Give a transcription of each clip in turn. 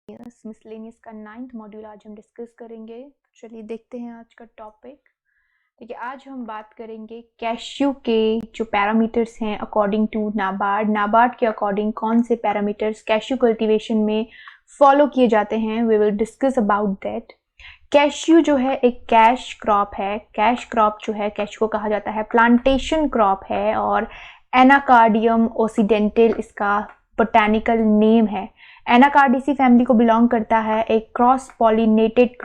Miscellaneous का 9th module आज हम डिस्कस करेंगे। चलिए देखते हैं आज का टॉपिक। देखिए आज हम बात करेंगे कैश्यू के जो पैरामीटर्स हैं अकॉर्डिंग टू नाबार्ड के अकॉर्डिंग कौन से पैरामीटर्स कैश्यू कल्टीवेशन में फॉलो किए जाते हैं। We will discuss about that. Cashew जो है एक कैश क्रॉप है। कैश क्रॉप जो है कैश्यू को कहा जाता है प्लांटेशन क्रॉप है और एनाकार्डियम ओसिडेंटल इसका बोटैनिकल नेम है। एनाकार्डिसी फैमिली को बिलोंग करता है। एक क्रॉस पॉलिनेटेड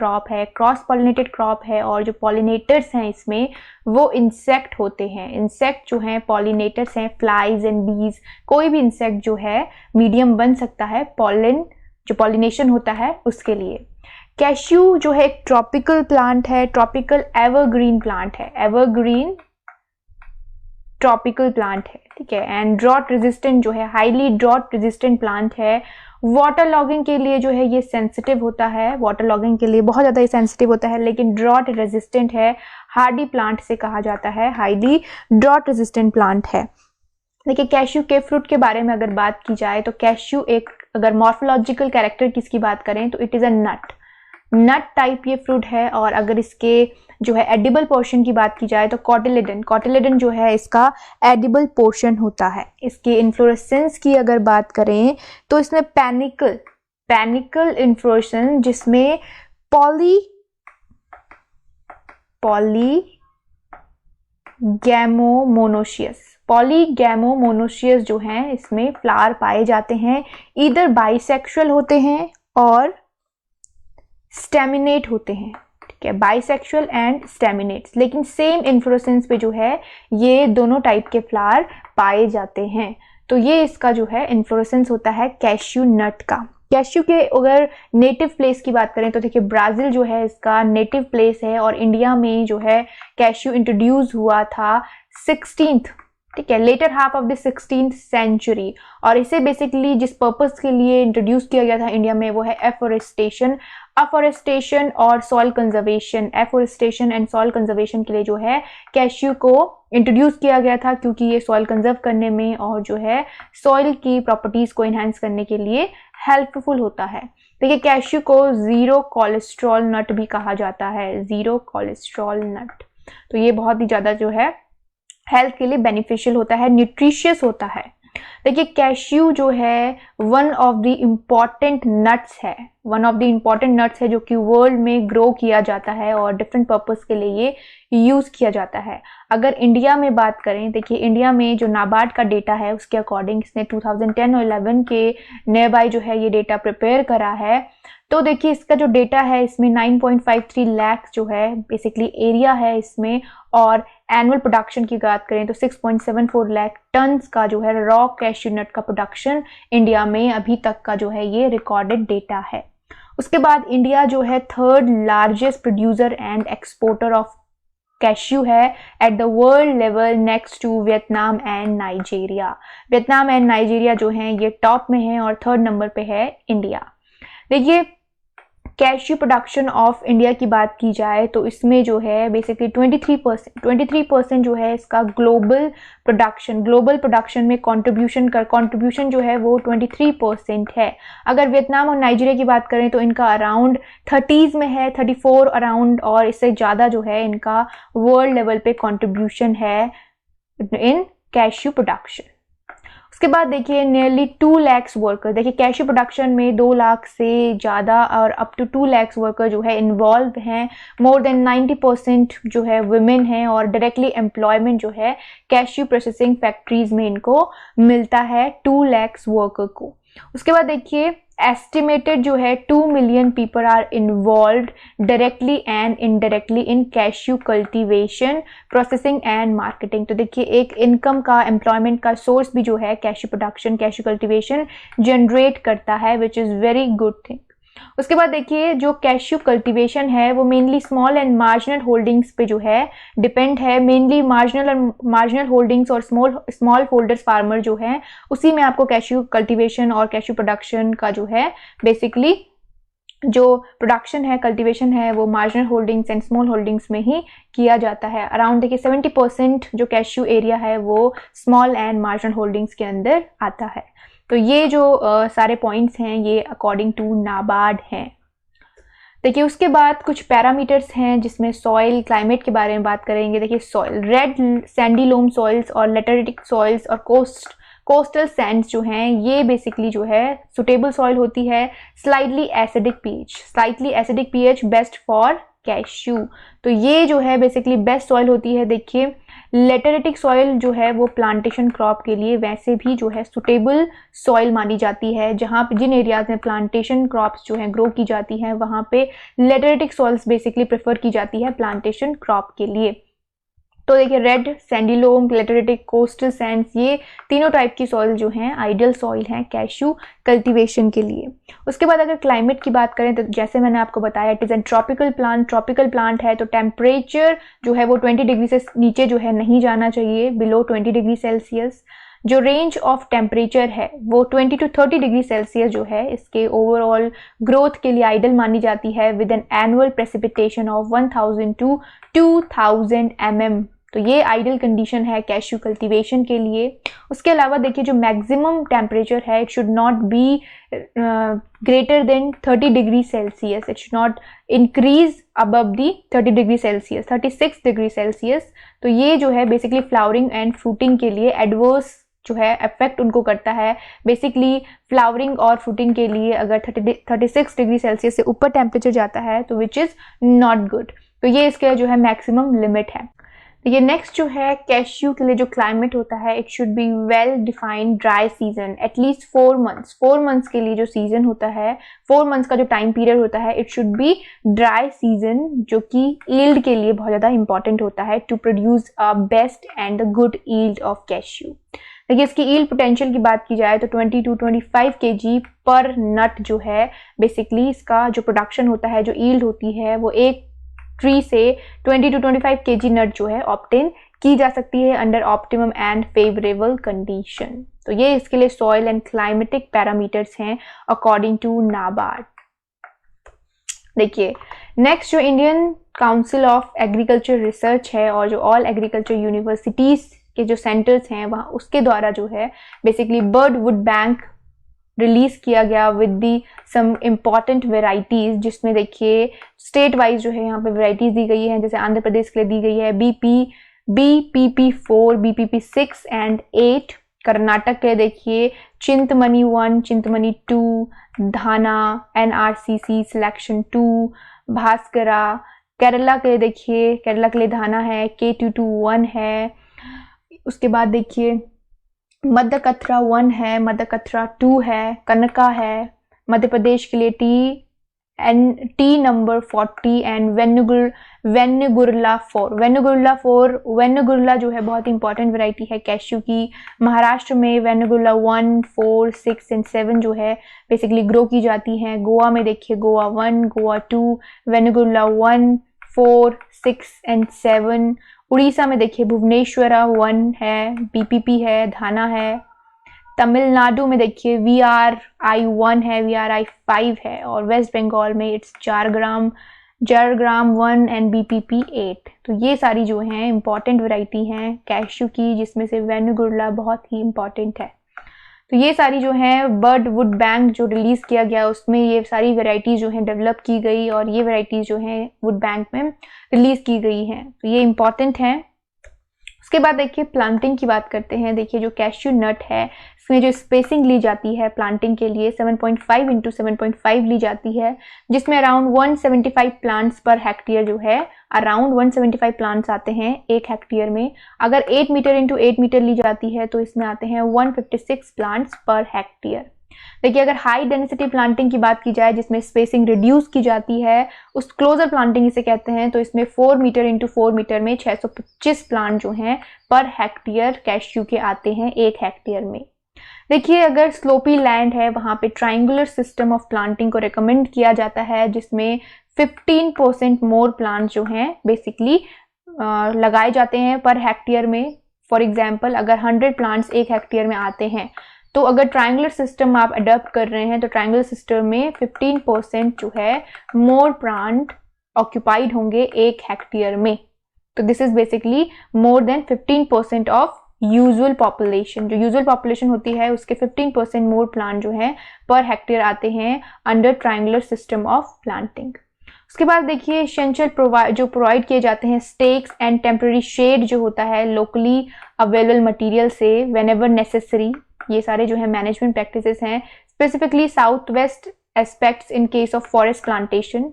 क्रॉप है और जो पॉलिनेटर्स हैं इसमें वो इंसेक्ट होते हैं। इंसेक्ट जो हैं पॉलिनेटर्स हैं, फ्लाइज एंड बीज। कोई भी इंसेक्ट जो है मीडियम बन सकता है पॉलिन जो पॉलिनेशन होता है उसके लिए। कैश्यू जो है एक ट्रॉपिकल प्लांट है, ट्रॉपिकल एवरग्रीन प्लांट है, एवरग्रीन ट्रॉपिकल प्लांट है, ठीक है। एंड ड्रॉट रेजिस्टेंट जो है हाईली ड्रॉट रेजिस्टेंट प्लांट है। वाटर लॉगिंग के लिए जो है ये सेंसिटिव होता है, वाटर लॉगिंग के लिए बहुत ज़्यादा ये सेंसिटिव होता है, लेकिन ड्रॉट रेजिस्टेंट है। हार्डी प्लांट से कहा जाता है, हाईली ड्रॉट रेजिस्टेंट प्लांट है। देखिए कैश्यू के फ्रूट के बारे में अगर बात की जाए तो कैश्यू एक अगर मॉर्फोलॉजिकल कैरेक्टर किसकी बात करें तो it is a nut type ये फ्रूट है। और अगर इसके जो है एडिबल पोर्शन की बात की जाए तो कॉटिलेडन जो है इसका एडिबल पोर्शन होता है। इसके इन्फ्लोरेसेंस की अगर बात करें तो इसमें पैनिकल इन्फ्लोरेसेंस जिसमें पॉलीगैमोमोनोशियस जो हैं इसमें फ्लावर पाए जाते हैं। ईदर बाइसेक्सुअल होते हैं और स्टेमिनेट होते हैं, ठीक है, बाइसेक्सुअल एंड स्टेमिनेट्स। लेकिन सेम इन्फ्लोरेसेंस पे जो है ये दोनों टाइप के फ्लावर पाए जाते हैं। तो ये इसका जो है इन्फ्लोरेसेंस होता है कैश्यू नट का। कैश्यू के अगर नेटिव प्लेस की बात करें तो देखिए ब्राज़ील जो है इसका नेटिव प्लेस है और इंडिया में जो है कैश्यू इंट्रोड्यूस हुआ था 16th, ठीक है, later half of the 16th century. और इसे बेसिकली जिस पर्पस के लिए इंट्रोड्यूस किया गया था इंडिया में वो है अफॉरेस्टेशन और soil conservation. Afforestation and soil conservation के लिए जो है कैश्यू को इंट्रोड्यूस किया गया था क्योंकि ये सॉइल कंजर्व करने में और जो है सॉइल की प्रॉपर्टीज को इन्हांस करने के लिए हेल्पफुल होता है। देखिए कैश्यू को जीरो कोलेस्ट्रॉल नट भी कहा जाता है, जीरो कोलेस्ट्रॉल नट। तो ये बहुत ही ज़्यादा जो है हेल्थ के लिए बेनिफिशियल होता है, न्यूट्रिशियस होता है। देखिए कैश्यू जो है one of the important nuts है जो कि वर्ल्ड में ग्रो किया जाता है और डिफरेंट पर्पस के लिए ये यूज़ किया जाता है। अगर इंडिया में बात करें, देखिए इंडिया में जो नाबार्ड का डेटा है उसके अकॉर्डिंग इसने 2010 और 11 के नियर जो है ये डेटा प्रिपेयर करा है। तो देखिए इसका जो डेटा है इसमें 9.53 लाख जो है बेसिकली एरिया है इसमें, और एनुअल प्रोडक्शन की बात करें तो 6.74 लाख टन्स का जो है रॉ कैश्यू नट का प्रोडक्शन इंडिया में अभी तक का जो है ये रिकॉर्डेड डेटा है। उसके बाद इंडिया जो है 3rd largest producer and exporter of cashew है at the world level next to Vietnam and Nigeria. Vietnam and Nigeria जो हैं ये टॉप में हैं और 3rd नंबर पे है इंडिया। देखिए कैश्यू प्रोडक्शन ऑफ इंडिया की बात की जाए तो इसमें जो है बेसिकली 23% जो है इसका ग्लोबल प्रोडक्शन में कंट्रीब्यूशन जो है वो 23% है। अगर वियतनाम और नाइजीरिया की बात करें तो इनका अराउंड 30s में है, 34 अराउंड, और इससे ज़्यादा जो है इनका वर्ल्ड लेवल पे कंट्रीब्यूशन है इन कैश्यू प्रोडक्शन। उसके बाद देखिए नियरली 2 लाख वर्कर, देखिए कैश्यू प्रोडक्शन में 2 लाख से ज़्यादा और अप टू 2 लाख वर्कर जो है इन्वॉल्व हैं। मोर देन 90% जो है वुमेन हैं और डायरेक्टली एम्प्लॉयमेंट जो है कैश्यू प्रोसेसिंग फैक्ट्रीज में इनको मिलता है 2 लाख वर्कर को। उसके बाद देखिए एस्टिमेटेड जो है 2 million people are involved directly and indirectly in cashew cultivation, processing and marketing. तो देखिए एक इनकम का, एम्प्लॉयमेंट का सोर्स भी जो है cashew production, cashew cultivation generate करता है, which is very good thing. उसके बाद देखिए जो कैश्यू कल्टीवेशन है वो mainly small and marginal holdings पे जो है डिपेंड है। मेनली मार्जिनल होल्डिंग्स और स्मॉल होल्डर्स फार्मर जो हैं उसी में आपको कैश्यू कल्टीवेशन और कैश्यू प्रोडक्शन का जो है बेसिकली जो प्रोडक्शन है, कल्टीवेशन है, वो marginal holdings and small holdings में ही किया जाता है। अराउंड देखिए 70% जो कैश्यू एरिया है वो स्मॉल एंड मार्जिनल होल्डिंग्स के अंदर आता है। तो ये जो सारे पॉइंट्स हैं ये अकॉर्डिंग टू नाबार्ड हैं। देखिए उसके बाद कुछ पैरामीटर्स हैं जिसमें सॉइल क्लाइमेट के बारे में बात करेंगे। देखिए सॉइल, रेड सैंडी लोम सॉइल्स और लेटरिटिक सॉइल्स और कोस्टल सैंड्स जो हैं ये बेसिकली जो है सुटेबल सॉइल होती है। Slightly acidic pH best for cashew, तो ये जो है बेसिकली बेस्ट सॉइल होती है। देखिए लेटरिटिक सॉइल जो है वो प्लांटेशन क्रॉप के लिए वैसे भी जो है सुटेबल सॉइल मानी जाती है। जहाँ पे जिन एरियाज में प्लांटेशन क्रॉप्स जो है ग्रो की जाती हैं वहाँ पे लेटरिटिक सॉइल्स बेसिकली प्रेफर की जाती है प्लांटेशन क्रॉप के लिए। तो देखिए रेड सैंडी लोम, लेटरिटिक, कोस्टल सैंड्स, ये तीनों टाइप की सॉइल जो हैं आइडियल सॉइल हैं कैश्यू कल्टीवेशन के लिए। उसके बाद अगर क्लाइमेट की बात करें तो जैसे मैंने आपको बताया it is an tropical plant है, तो टेम्परेचर जो है वो 20 डिग्री से नीचे जो है नहीं जाना चाहिए, बिलो 20 डिग्री सेल्सियस। जो रेंज ऑफ टेम्परेचर है वो 20 to 30 डिग्री सेल्सियस जो है इसके ओवरऑल ग्रोथ के लिए आइडियल मानी जाती है with an annual precipitation of 1000 to 2000 mm। तो ये आइडियल कंडीशन है कैश्यू कल्टीवेशन के लिए। उसके अलावा देखिए जो मैक्सिमम टेम्परेचर है it should not be greater than 30 degree Celsius, it should not increase above the 30 degree Celsius, 36 degree Celsius. तो ये जो है बेसिकली फ्लावरिंग एंड फ्रूटिंग के लिए एडवर्स जो है इफेक्ट उनको करता है। बेसिकली फ्लावरिंग और फ्रूटिंग के लिए अगर 36 डिग्री सेल्सियस से ऊपर टेम्परेचर जाता है तो विच इज़ नॉट गुड। तो ये इसका जो है मैक्सिमम लिमिट है। तो ये नेक्स्ट जो है कैश्यू के लिए जो क्लाइमेट होता है it should be well defined dry season at least 4 months के लिए जो सीजन होता है, 4 मंथ्स का जो टाइम पीरियड होता है it should be dry season, जो कि ईल्ड के लिए बहुत ज़्यादा इंपॉर्टेंट होता है to produce a best and the good yield of cashew. देखिए इसकी ईल्ड पोटेंशियल की बात की जाए तो 20 to 25 kg पर नट जो है बेसिकली इसका जो प्रोडक्शन होता है, जो ईल्ड होती है वो एक ट्री से 20 to 25 kg नट जो है ऑब्टेन की जा सकती है under optimum and favourable condition. तो ये इसके लिए सॉइल एंड क्लाइमेटिक पैरामीटर्स हैं अकॉर्डिंग टू नाबार्ड। देखिए नेक्स्ट जो Indian council of agriculture research है और जो ऑल एग्रीकल्चर यूनिवर्सिटीज के जो सेंटर्स हैं वहाँ उसके द्वारा जो है basically bird wood bank release किया गया with the some important varieties, जिसमें देखिए स्टेट वाइज जो है यहाँ पे वेराइटीज दी गई हैं। जैसे आंध्र प्रदेश के लिए दी गई है BPP4, BPP6 एंड 8। कर्नाटक के देखिए चिंतमनी 1, चिंतमनी 2, धाना NRCC सिलेक्शन 2, भास्करा। केरला के देखिए केरला के लिए धाना है, K221 है। उसके बाद देखिए मध्यकथरा 1 है, मध्यकथरा 2 है, कनका है। मध्य प्रदेश के लिए टी नंबर 40 एंड वेनुगुरला 4। वेनुगुरला जो है बहुत इंपॉर्टेंट वैरायटी है कैश्यू की। महाराष्ट्र में वेनुगुरला 1, 4, 6 एंड 7 जो है बेसिकली ग्रो की जाती हैं। गोवा में देखिए गोवा 1, गोवा 2, वेनुगुरला 1, 4, 6 एंड 7। उड़ीसा में देखिए भुवनेश्वरा 1 है, BPP है, धाना है। तमिलनाडु में देखिए VRI1 है, VRI5 है और वेस्ट बंगाल में इट्स जारग्राम 1 एंड BPP 8। तो ये सारी जो हैं इंपॉर्टेंट वैरायटी हैं कैश्यू की, जिसमें से वेनुगुरला बहुत ही इंपॉर्टेंट है। तो ये सारी जो है बर्ड वुड बैंक जो रिलीज़ किया गया उसमें ये सारी वैरायटीज़ जो हैं डेवलप की गई और ये वैरायटीज़ जो हैं वुड बैंक में रिलीज़ की गई हैं। तो ये इंपॉर्टेंट है। उसके बाद देखिए प्लांटिंग की बात करते हैं। देखिए जो कैश्यू नट है इसमें जो स्पेसिंग ली जाती है प्लांटिंग के लिए 7.5 into 7.5 ली जाती है, जिसमें अराउंड 175 प्लांट्स पर हेक्टेयर जो है अराउंड 175 प्लांट्स आते हैं 1 हेक्टेयर में। अगर 8 मीटर इंटू 8 मीटर ली जाती है तो इसमें आते हैं 156 प्लांट्स पर हेक्टेयर। देखिए अगर हाई डेंसिटी प्लांटिंग की बात की जाए जिसमें स्पेसिंग रिड्यूस की जाती है, उस क्लोजर प्लांटिंग इसे कहते हैं, तो इसमें 4 मीटर इंटू 4 मीटर में 625 प्लांट जो हैं पर हेक्टेयर कैश्यू के आते हैं 1 हेक्टेयर में। देखिए अगर स्लोपी लैंड है वहाँ पे ट्राइंगुलर सिस्टम ऑफ प्लांटिंग को रिकमेंड किया जाता है, जिसमें 15% मोर प्लांट जो हैं बेसिकली लगाए जाते हैं पर हेक्टेयर में। फॉर एग्जांपल अगर 100 प्लांट्स 1 हेक्टेयर में आते हैं तो अगर ट्राइंगुलर सिस्टम आप अडॉप्ट कर रहे हैं तो ट्राइंगुलर सिस्टम में 15% जो है मोर प्लांट ऑक्यूपाइड होंगे 1 हेक्टेयर में। तो this is basically more than 15% of usual population, जो यूजुअल पॉपुलेशन होती है उसके 15% मोर प्लांट जो है पर हेक्टेयर आते हैं under triangular system of planting. उसके बाद देखिए एसेंशियल जो प्रोवाइड किए जाते हैं स्टेक्स एंड टेम्पररी शेड जो होता है लोकली अवेलेबल मटेरियल से व्हेनेवर नेसेसरी, ये सारे जो है मैनेजमेंट प्रैक्टिसेस हैं, specifically south west aspects in case of forest plantation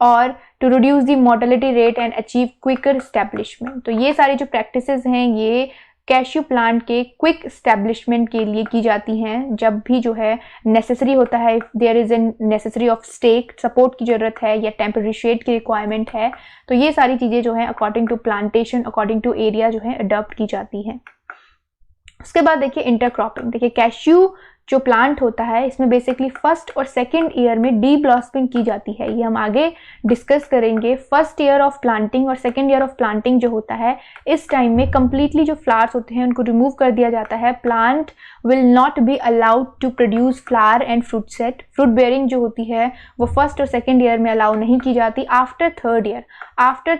और to reduce the mortality rate and achieve quicker establishment. तो ये सारी जो प्रैक्टिसेस हैं ये कैश्यू प्लांट के क्विक एस्टेब्लिशमेंट के लिए की जाती हैं जब भी जो है नेसेसरी होता है, if there is an necessary of stake support की जरूरत है या टेम्पररी शेड की रिक्वायरमेंट है, तो ये सारी चीज़ें जो है according to plantation, according to area जो है अडॉप्ट की जाती हैं। उसके बाद देखिए इंटरक्रॉपिंग। देखिए कैश्यू जो प्लांट होता है इसमें बेसिकली फर्स्ट और सेकंड ईयर में डी ब्लॉसमिंग की जाती है, ये हम आगे डिस्कस करेंगे। फर्स्ट ईयर ऑफ प्लांटिंग और सेकंड ईयर ऑफ प्लांटिंग जो होता है इस टाइम में कंप्लीटली जो फ्लावर्स होते हैं उनको रिमूव कर दिया जाता है। Plant will not be allowed to produce flower and fruit set. Fruit bearing जो होती है वो फर्स्ट और सेकेंड ईयर में अलाउ नहीं की जाती। आफ्टर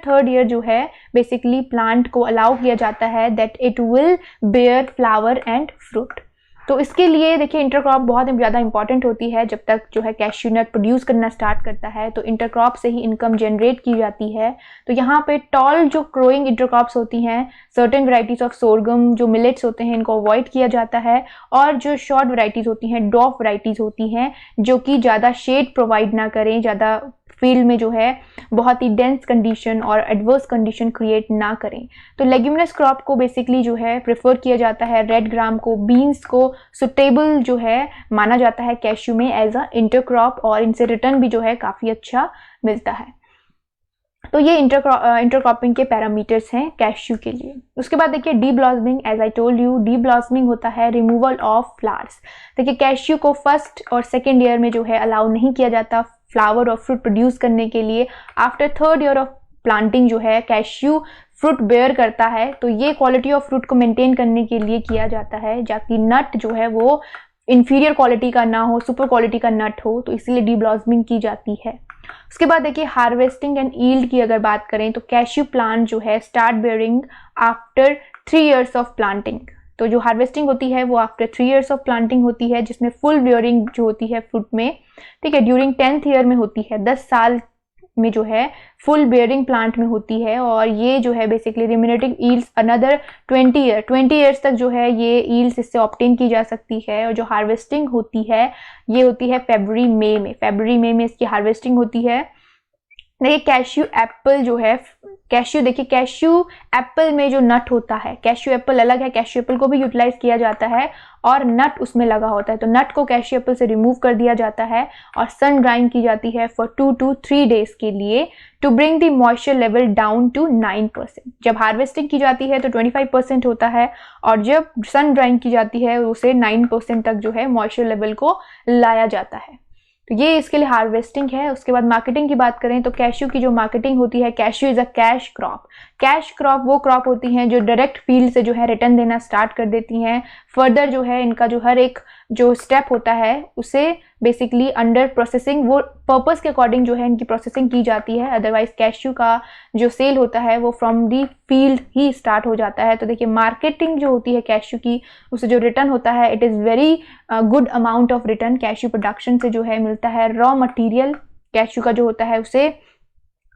थर्ड ईयर जो है बेसिकली प्लांट को अलाउ किया जाता है that it will bear flower and fruit. तो इसके लिए देखिए इंटरक्रॉप बहुत ज़्यादा इंपॉर्टेंट होती है। जब तक जो है कैश्यू नट प्रोड्यूस करना स्टार्ट करता है तो इंटरक्रॉप से ही इनकम जनरेट की जाती है। तो यहाँ पे टॉल जो ग्रोइंग इंटरक्रॉप्स होती हैं, सर्टेन वैराइटीज ऑफ सोरगम जो मिलेट्स होते हैं इनको अवॉइड किया जाता है, और जो शॉर्ट वैराइटीज़ होती हैं, ड्वार्फ वैराइटीज़ होती हैं जो कि ज़्यादा शेड प्रोवाइड ना करें, ज़्यादा फील्ड में जो है बहुत ही डेंस कंडीशन और एडवर्स कंडीशन क्रिएट ना करें। तो लेग्यूमिनस क्रॉप को बेसिकली जो है प्रेफर किया जाता है, रेड ग्राम को, बीन्स को सुटेबल जो है माना जाता है कैश्यू में एज अ इंटरक्रॉप, और इनसे रिटर्न भी जो है काफ़ी अच्छा मिलता है। तो ये इंटरक्रॉपिंग के पैरामीटर्स हैं कैश्यू के लिए। उसके बाद देखिए deblossoming. As I told you, deblossoming होता है रिमूवल ऑफ फ्लावर्स। देखिए कैश्यू को फर्स्ट और सेकेंड ईयर में जो है अलाउ नहीं किया जाता फ्लावर और फ्रूट प्रोड्यूस करने के लिए। After third year of planting जो है कैश्यू फ्रूट बेयर करता है, तो ये क्वालिटी ऑफ फ्रूट को मेंटेन करने के लिए किया जाता है ताकि नट जो है वो इंफीरियर क्वालिटी का ना हो, सुपर क्वालिटी का नट हो, तो इसलिए डी ब्लॉसमिंग की जाती है। उसके बाद देखिए हार्वेस्टिंग एंड ईल्ड की अगर बात करें तो कैश्यू प्लांट जो है start bearing after 3 years of planting. तो जो हार्वेस्टिंग होती है वो आफ्टर 3 इयर्स ऑफ प्लांटिंग होती है, जिसमें फुल बेयरिंग जो होती है फ्रूट में, ठीक है, ड्यूरिंग 10th ईयर में होती है, 10 साल में जो है फुल बेयरिंग प्लांट में होती है। और ये जो है बेसिकली रिम्यूनेटिव ईल्ड्स अनदर 20 ईयर्स तक जो है ये ईल्ड्स इससे ऑब्टेन की जा सकती है। और जो हार्वेस्टिंग होती है ये होती है फरवरी मई में इसकी हार्वेस्टिंग होती है। देखिए कैश्यू एप्पल जो है, कैश्यू एप्पल में जो नट होता है, कैश्यू एप्पल अलग है, कैश्यू एप्पल को भी यूटिलाइज किया जाता है और नट उसमें लगा होता है, तो नट को कैश्यू एप्पल से रिमूव कर दिया जाता है और सन ड्राइंग की जाती है फॉर 2 to 3 days के लिए to bring the moisture level down to 9%। जब हार्वेस्टिंग की जाती है तो 25% होता है और जब सन ड्राइंग की जाती है उसे 9% तक जो है मॉइस्चर लेवल को लाया जाता है। तो ये इसके लिए हार्वेस्टिंग है। उसके बाद मार्केटिंग की बात करें तो कैश्यू की जो मार्केटिंग होती है, cashew is a cash crop. Cash crop वो क्रॉप होती हैं जो डायरेक्ट फील्ड से जो है रिटर्न देना स्टार्ट कर देती हैं। फर्दर जो है इनका जो हर एक जो स्टेप होता है उसे बेसिकली अंडर प्रोसेसिंग, वो पर्पस के अकॉर्डिंग जो है इनकी प्रोसेसिंग की जाती है। अदरवाइज कैश्यू का जो सेल होता है वो from the field he start हो जाता है। तो देखिए मार्केटिंग जो होती है कैश्यू की, उसे जो रिटर्न होता है it is very good amount of return cashew production से जो है मिलता है। रॉ मटीरियल कैश्यू का जो होता है उसे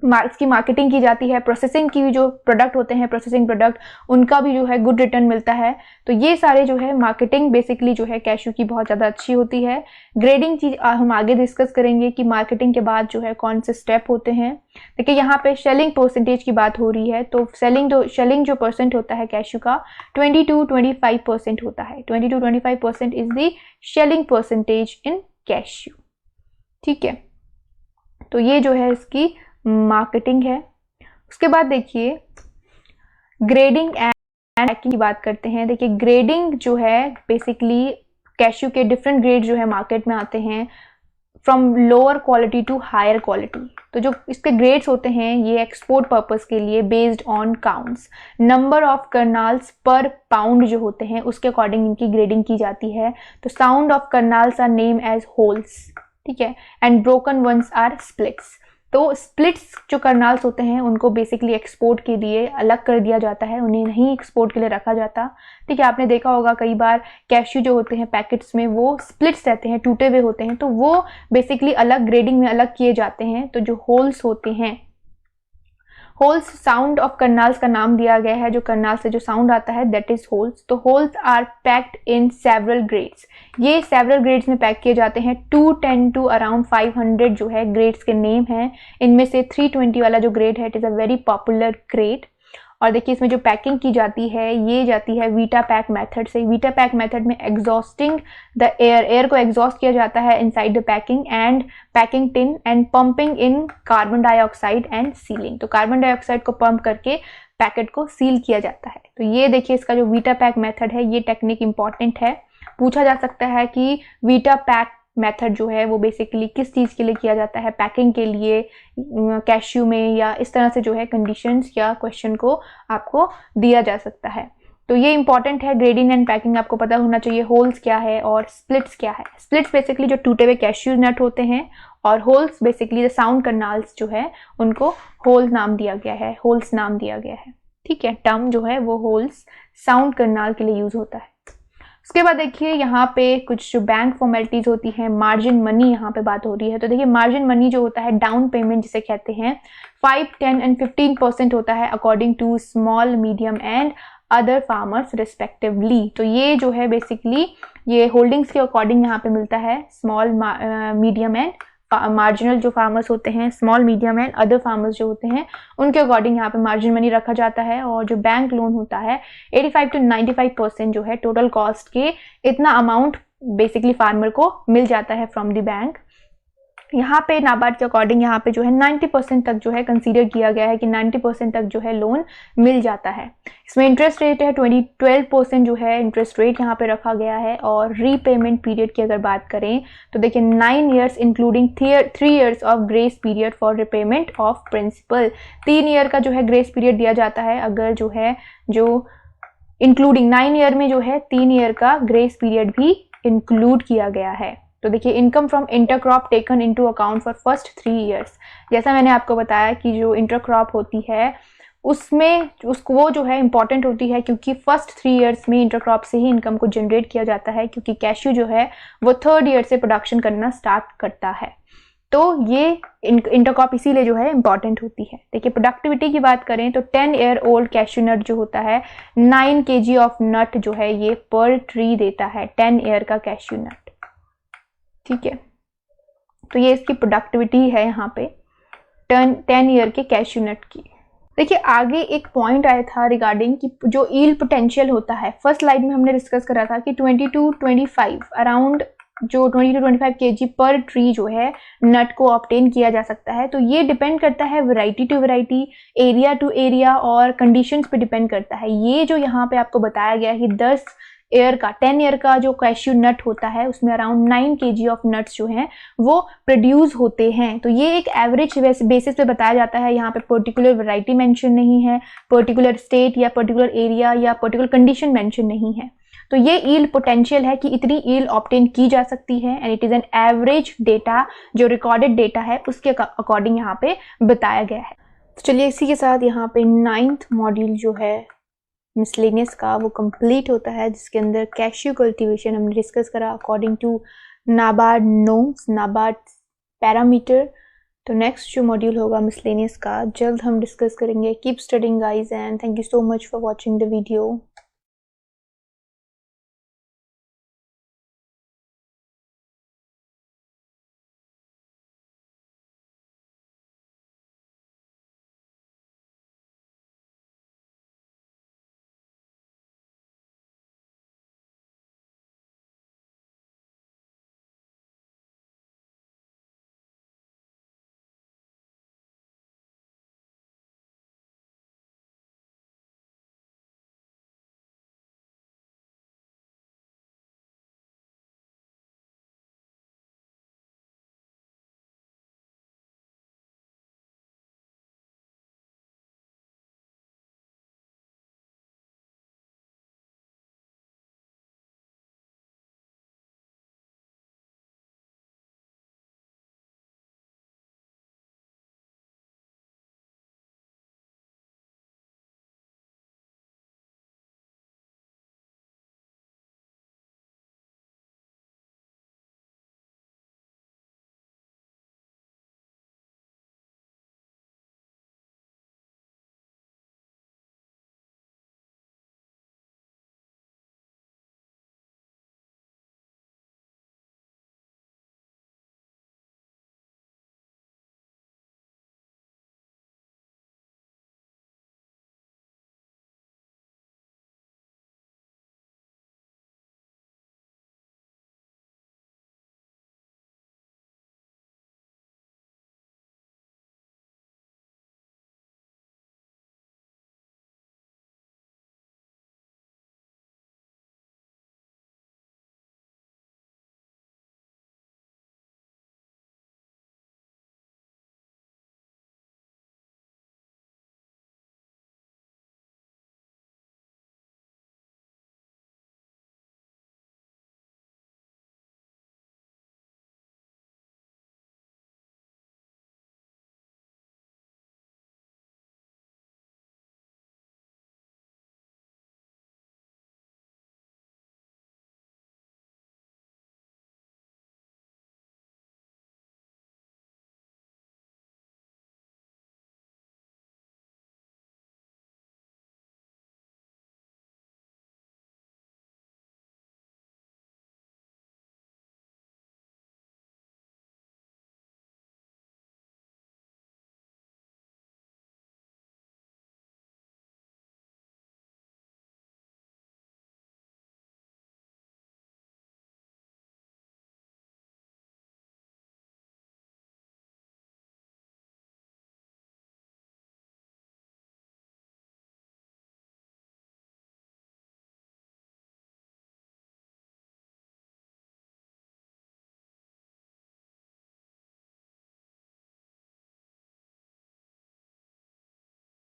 इसकी मार्केटिंग की जाती है। प्रोसेसिंग की जो प्रोडक्ट होते हैं, प्रोसेसिंग प्रोडक्ट, उनका भी जो है गुड रिटर्न मिलता है। तो ये सारे जो है मार्केटिंग बेसिकली जो है कैश्यू की बहुत ज़्यादा अच्छी होती है। ग्रेडिंग चीज हम आगे डिस्कस करेंगे कि मार्केटिंग के बाद जो है कौन से स्टेप होते हैं। देखिए यहाँ पे शेलिंग परसेंटेज की बात हो रही है, तो शेलिंग जो परसेंट होता है कैश्यू का 20 to 25% होता है। 20 to 25% is the shelling percentage in cashew, ठीक है। तो ये जो है इसकी मार्केटिंग है। उसके बाद देखिए ग्रेडिंग एंड पैकिंग की बात करते हैं। देखिए ग्रेडिंग जो है बेसिकली कैश्यू के डिफरेंट ग्रेड जो है मार्केट में आते हैं from lower quality to higher quality. तो जो इसके ग्रेड्स होते हैं ये एक्सपोर्ट पर्पस के लिए based on counts, number of kernels per pound जो होते हैं उसके अकॉर्डिंग इनकी ग्रेडिंग की जाती है। तो sound of kernels are name as wholes, ठीक है, and broken ones are splits. तो स्प्लिट्स जो करनाल्स होते हैं उनको बेसिकली एक्सपोर्ट के लिए अलग कर दिया जाता है, उन्हें नहीं एक्सपोर्ट के लिए रखा जाता। ठीक है, आपने देखा होगा कई बार कैश्यू जो होते हैं पैकेट्स में वो स्प्लिट्स रहते हैं, टूटे हुए होते हैं, तो वो बेसिकली अलग ग्रेडिंग में अलग किए जाते हैं। तो जो होल्स होते हैं, होल्स साउंड ऑफ करनाल्स का नाम दिया गया है, जो करनाल से जो साउंड आता है दैट इज होल्स। तो wholes are packed in several grades, ये सेवरल ग्रेड्स में पैक किए जाते हैं। 210 टू अराउंड 500 जो है ग्रेड्स के नेम हैं। इनमें से 320 वाला जो ग्रेड है it is a very popular grade. और देखिए इसमें जो पैकिंग की जाती है ये जाती है वीटा पैक मेथड से। वीटा पैक मेथड में एग्जॉस्टिंग द एयर को एग्जॉस्ट किया जाता है inside the packing and packing tin and pumping in carbon dioxide and ceiling. तो कार्बन डाइऑक्साइड को पंप करके पैकेट को सील किया जाता है। तो ये देखिए इसका जो वीटा पैक मेथड है, ये टेक्निक इंपॉर्टेंट है। पूछा जा सकता है कि वीटा पैक मेथड जो है वो बेसिकली किस चीज़ के लिए किया जाता है, पैकिंग के लिए, कैश्यू में, या इस तरह से जो है कंडीशंस या क्वेश्चन को आपको दिया जा सकता है। तो ये इंपॉर्टेंट है, ग्रेडिंग एंड पैकिंग आपको पता होना चाहिए। होल्स क्या है और स्प्लिट्स क्या है। स्प्लिट्स बेसिकली जो टूटे हुए कैश्यू नट होते हैं, और होल्स बेसिकली द साउंड करनाल्स जो है उनको होल नाम दिया गया है, होल्स नाम दिया गया है। ठीक है, टर्म जो है वो होल्स साउंड करनाल के लिए यूज होता है। उसके बाद देखिए यहाँ पे कुछ जो बैंक फॉर्मेलिटीज होती हैं, मार्जिन मनी यहाँ पे बात हो रही है। तो देखिए मार्जिन मनी जो होता है, डाउन पेमेंट जिसे कहते हैं, 5, 10 एंड 15% होता है according to small, medium and other farmers respectively. तो ये जो है बेसिकली ये होल्डिंग्स के अकॉर्डिंग यहाँ पे मिलता है। स्मॉल, मीडियम एंड मार्जिनल जो फार्मर्स होते हैं, small, medium and other farmers जो होते हैं, उनके अकॉर्डिंग यहाँ पे मार्जिन मनी रखा जाता है। और जो बैंक लोन होता है 85 to 95% जो है टोटल कॉस्ट के, इतना अमाउंट बेसिकली फार्मर को मिल जाता है फ्रॉम द बैंक। यहाँ पे नाबार्ड के अकॉर्डिंग यहाँ पे जो है 90% तक जो है कंसीडर किया गया है कि 90% तक जो है लोन मिल जाता है। इसमें इंटरेस्ट रेट है 12% जो है इंटरेस्ट रेट यहाँ पे रखा गया है। और रीपेमेंट पीरियड की अगर बात करें तो देखिए 9 years including 3 years of grace period for repayment of principal. 3 year का जो है ग्रेस पीरियड दिया जाता है, अगर जो है जो इंक्लूडिंग 9 year में जो है 3 year का ग्रेस पीरियड भी इंक्लूड किया गया है। तो देखिए income from intercrop taken into account for first 3 years। जैसा मैंने आपको बताया कि जो इंटरक्रॉप होती है उसमें उसको वो जो है इंपॉर्टेंट होती है, क्योंकि फर्स्ट 3 years में इंटरक्रॉप से ही इनकम को जनरेट किया जाता है, क्योंकि कैश्यू जो है वो 3rd year से प्रोडक्शन करना स्टार्ट करता है। तो ये इंटरक्रॉप इसीलिए जो है इंपॉर्टेंट होती है। देखिए प्रोडक्टिविटी की बात करें तो 10 year ओल्ड कैश्यू नट जो होता है 9 kg ऑफ नट जो है ये पर ट्री देता है, 10 year का कैश्यू नट। ठीक है, तो ये इसकी प्रोडक्टिविटी है यहाँ पे 10 year के कैश्यू नट की। देखिए आगे एक पॉइंट आया था रिगार्डिंग कि जो ईल्ड पोटेंशियल होता है, फर्स्ट स्लाइड में हमने डिस्कस करा था कि 20 to 25 अराउंड जो 20 to 25 kg पर ट्री जो है नट को ऑब्टेन किया जा सकता है। तो ये डिपेंड करता है variety to variety, area to area और कंडीशंस पे डिपेंड करता है। ये जो यहाँ पे आपको बताया गया है कि 10 year का जो कैश्यू नट होता है उसमें अराउंड 9 kg ऑफ नट्स जो हैं वो प्रोड्यूस होते हैं। तो ये एक एवरेज बेसिस पे बताया जाता है, यहाँ पे पर्टिकुलर वैरायटी मेंशन नहीं है, पर्टिकुलर स्टेट या पर्टिकुलर एरिया या पर्टिकुलर कंडीशन मेंशन नहीं है। तो ये ईल्ड पोटेंशियल है कि इतनी ईल्ड ऑब्टेन की जा सकती है and it is an average data, जो रिकॉर्डेड डेटा है उसके अकॉर्डिंग यहाँ पे बताया गया है। तो चलिए इसी के साथ यहाँ पे 9th मॉड्यूल जो है मिसलेनियस का वो कंप्लीट होता है, जिसके अंदर कैश्यू कल्टीवेशन हमने डिस्कस करा according to NABARD norms, NABARD parameter. तो नेक्स्ट जो मॉड्यूल होगा मिसलेनियस का जल्द हम डिस्कस करेंगे। Keep studying guys and thank you so much for watching the video.